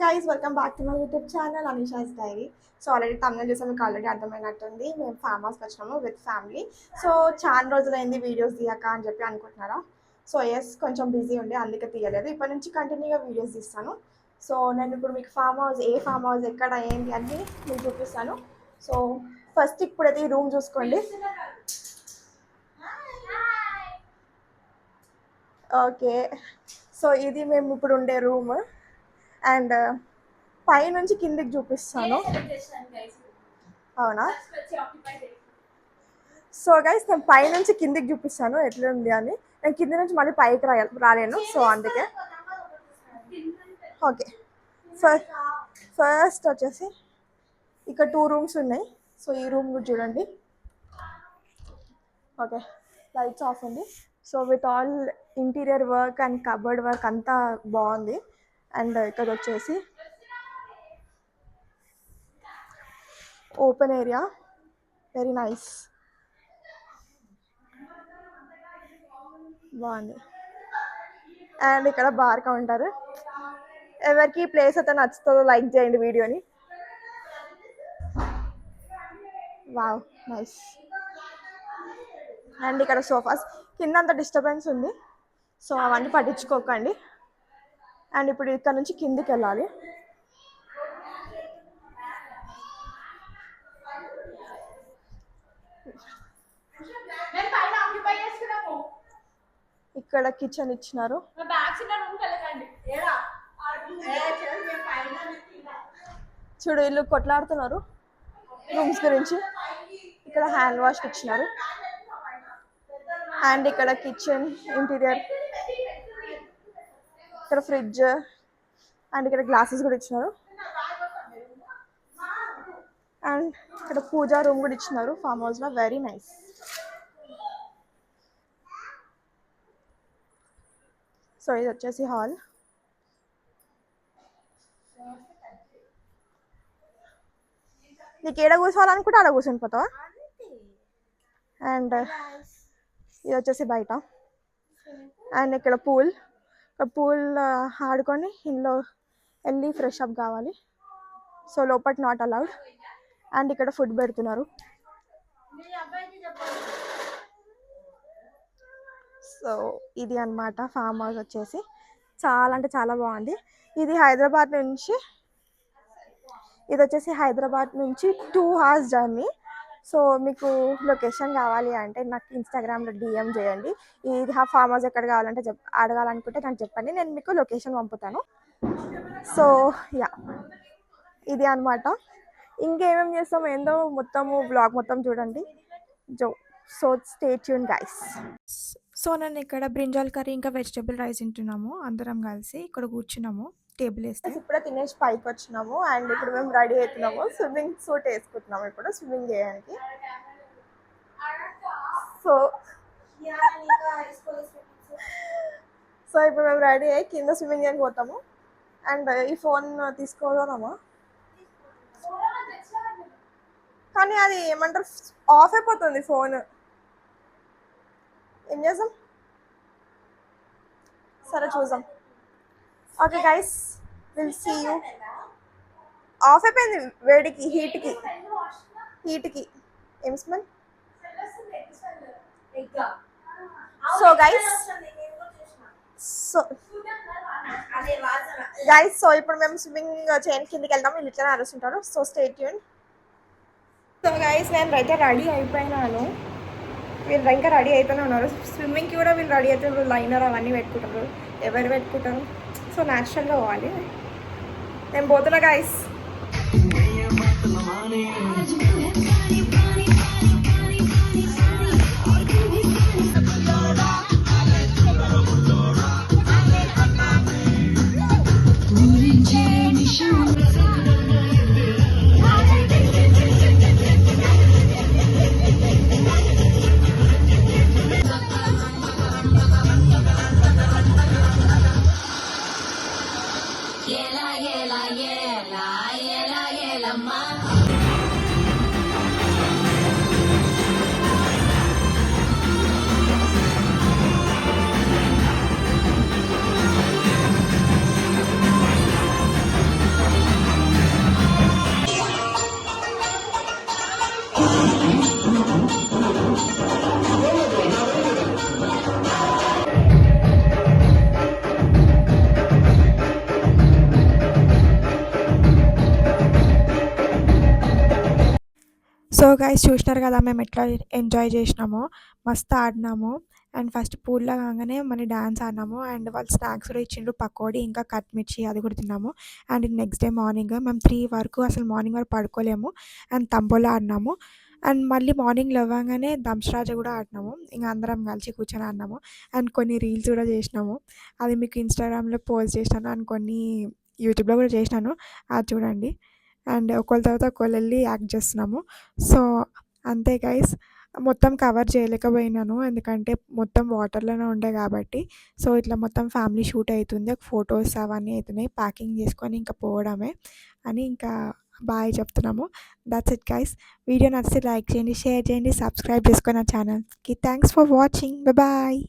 Guys welcome back to my YouTube channel Anisha's diary. So already తమిళ చూసాం, మీకు already అర్థమైనట్టుంది. మేము ఫామ్ హౌస్కి వచ్చినాము విత్ ఫ్యామిలీ. సో చాలా రోజులైంది వీడియోస్ తీయక అని చెప్పి అనుకుంటున్నారా? సో ఎస్, కొంచెం బిజీ ఉండే అందుకే తీయలేదు. ఇప్పటి నుంచి కంటిన్యూగా వీడియోస్ తీస్తాను. సో నేను ఇప్పుడు మీకు ఫామ్ హౌస్, ఏ ఫామ్ హౌస్, ఎక్కడ, ఏంటి అన్నీ మీకు చూపిస్తాను. సో ఫస్ట్ ఇప్పుడైతే ఈ రూమ్ చూసుకోండి. ఓకే, సో ఇది మేము ఇప్పుడు ఉండే రూమ్. అండ్ పైనుంచి కిందికి చూపిస్తాను. అవునా? సో గైస్ నేను పైనుంచి కిందికి చూపిస్తాను ఎట్లుంది అని. నేను కింది నుంచి మళ్ళీ పైకి రాలేను, సో అందుకే. ఓకే, ఫస్ట్ వచ్చేసి ఇక్కడ 2 రూమ్స్ ఉన్నాయి. సో ఈ రూమ్ కూడా చూడండి. ఓకే, లైట్స్ ఆఫ్ ఉంది. So with all interior work and cupboard work అంతా బాగుంది. అండ్ ఇక్కడ వచ్చేసి ఓపెన్ ఏరియా, వెరీ నైస్, బాగుంది. అండ్ ఇక్కడ బార్ కౌంటర్. ఎవరికి ప్లేస్ అయితే నచ్చుతుందో లైక్ చేయండి వీడియోని. Wow, nice. అండ్ ఇక్కడ సోఫాస్, కింద అంత డిస్టర్బెన్స్ ఉంది, సో అవన్నీ పట్టించుకోకండి. అండ్ ఇప్పుడు ఇక్కడ నుంచి కిందికి వెళ్ళాలి. ఇక్కడ కిచెన్ ఇచ్చినారు. చూడు, ఇల్లు కొట్లాడుతున్నారు రూమ్స్ గురించి. ఇక్కడ హ్యాండ్ వాష్ ఇచ్చినారు. అండ్ ఇక్కడ కిచెన్ ఇంటీరియర్, ఇక్కడ ఫ్రిడ్జ్, అండ్ ఇక్కడ గ్లాసెస్ కూడా ఇచ్చినారు. అండ్ ఇక్కడ పూజా రూమ్ కూడా ఇచ్చినారు ఫామ్ హౌస్లో, వెరీ నైస్. సో ఇది వచ్చేసి హాల్. నీకు ఏడ కూర్చోవాలనుకుంటే ఆడ కూర్చొని పోతావా. అండ్ ఇది వచ్చేసి బయట. అండ్ ఇక్కడ పూల్ ఆడుకొని ఇంట్లో వెళ్ళి ఫ్రెష్ అప్ కావాలి. సో లోపల నాట్ అలౌడ్. అండ్ ఇక్కడ ఫుడ్ పెడుతున్నారు. సో ఇది అన్నమాట ఫామ్ హౌస్ వచ్చేసి. చాలా అంటే చాలా బాగుంది. ఇది హైదరాబాద్ నుంచి, ఇది వచ్చేసి హైదరాబాద్ నుంచి 2 hours జర్నీ. సో మీకు లొకేషన్ కావాలి అంటే నాకు ఇన్స్టాగ్రామ్లో DM చేయండి. ఇది ఫామ్ హౌస్ ఎక్కడ కావాలంటే అడగాలనుకుంటే నాకు చెప్పండి, నేను మీకు లొకేషన్ పంపుతాను. సో యా, ఇది అనమాట. ఇంకేమేమి చేస్తాం ఏందో మొత్తము బ్లాగ్ మొత్తం చూడండి. So stay tune guys. So నేను ఇక్కడ బ్రింజాల్ కర్రీ ఇంకా వెజిటేబుల్ రైస్ తింటున్నాము అందరం కలిసి. ఇక్కడ కూర్చున్నాము టేబుల్ వేస్తే. ఇప్పుడే తినేసి పైకి వచ్చినాము. అండ్ ఇప్పుడు మేము రెడీ అవుతున్నాము. స్విమ్మింగ్ సూట్ వేసుకుంటున్నాము ఇప్పుడు స్విమ్మింగ్ చేయడానికి. సో ఇప్పుడు మేము రెడీ అయ్యి కింద స్విమ్మింగ్ చేయడానికి పోతాము. అండ్ ఈ ఫోన్ తీసుకోదామా, కానీ అది ఏమంటారు ఆఫ్ అయిపోతుంది ఫోన్. ఏం చేద్దాం, సరే చూద్దాం. Okay guys, will see you. Off అయిపోయింది వేడికి, హీట్కి. ఏం స్మెల్? సో గైస్, సో ఇప్పుడు మేము స్విమ్మింగ్ చేయడానికి కిందకి వెళ్దాం. వీళ్ళు ఇట్లా అరుస్తుంటారు. So stay tune. So guys, నేను అయితే రెడీ అయిపోయినాను. వీళ్ళు ఇంకా రెడీ అయితేనే ఉన్నారు. స్విమ్మింగ్కి కూడా వీళ్ళు రెడీ అవుతారు. లైనర్ అవన్నీ పెట్టుకుంటారు. ఎవరు పెట్టుకుంటారు? సో న్యాచురల్గా పోవాలి. నేను పోతున్నా గైస్. సో గైస్ చూసినారు కదా మేము ఎట్లా ఎంజాయ్ చేసినామో, మస్తు ఆడినాము. అండ్ ఫస్ట్ పూల్‌లో కాంగానే మళ్ళీ డాన్స్ ఆడినాము. అండ్ వాళ్ళు స్నాక్స్ కూడా ఇచ్చిండ్రు, పకోడీ ఇంకా కట్ మిర్చి అది కూడా తిన్నాము. అండ్ నెక్స్ట్ డే మార్నింగ్ మేము 3 వరకు అసలు మార్నింగ్ వరకు పడుకోలేము. అండ్ తంబోలా ఆడినాము. అండ్ మళ్ళీ మార్నింగ్ లేవగానే దంశరాజ కూడా ఆడినాము. ఇంక అందరం కలిసి కూర్చొని ఆడినాము. అండ్ కొన్ని రీల్స్ కూడా చేసినాము. అది మీకు ఇన్‌స్టాగ్రామ్‌లో పోస్ట్ చేసినాను. అండ్ కొన్ని యూట్యూబ్‌లో కూడా చేసినాను. అది చూడండి. అండ్ ఒకళ్ళ తర్వాత ఒకళ్ళెళ్ళి యాక్ట్ చేస్తున్నాము. సో, అంతే గైస్. మొత్తం కవర్ చేయలేకపోయినాను. ఎందుకంటే మొత్తం వాటర్‌లోనే ఉండే కాబట్టి. సో, ఇట్లా మొత్తం ఫ్యామిలీ షూట్ అయితుంది. ఫోటోస్ అవన్నీ అయితున్నాయి. ప్యాకింగ్ చేసుకొని ఇంకా పోవడమే అని ఇంకా బాయ్ చెప్తున్నాము. That's it guys. వీడియో నచ్చితే లైక్ చేయండి, షేర్ చేయండి, సబ్స్క్రైబ్ చేసుకోండి నా ఛానల్‌కి. Thanks for watching. బాయ్.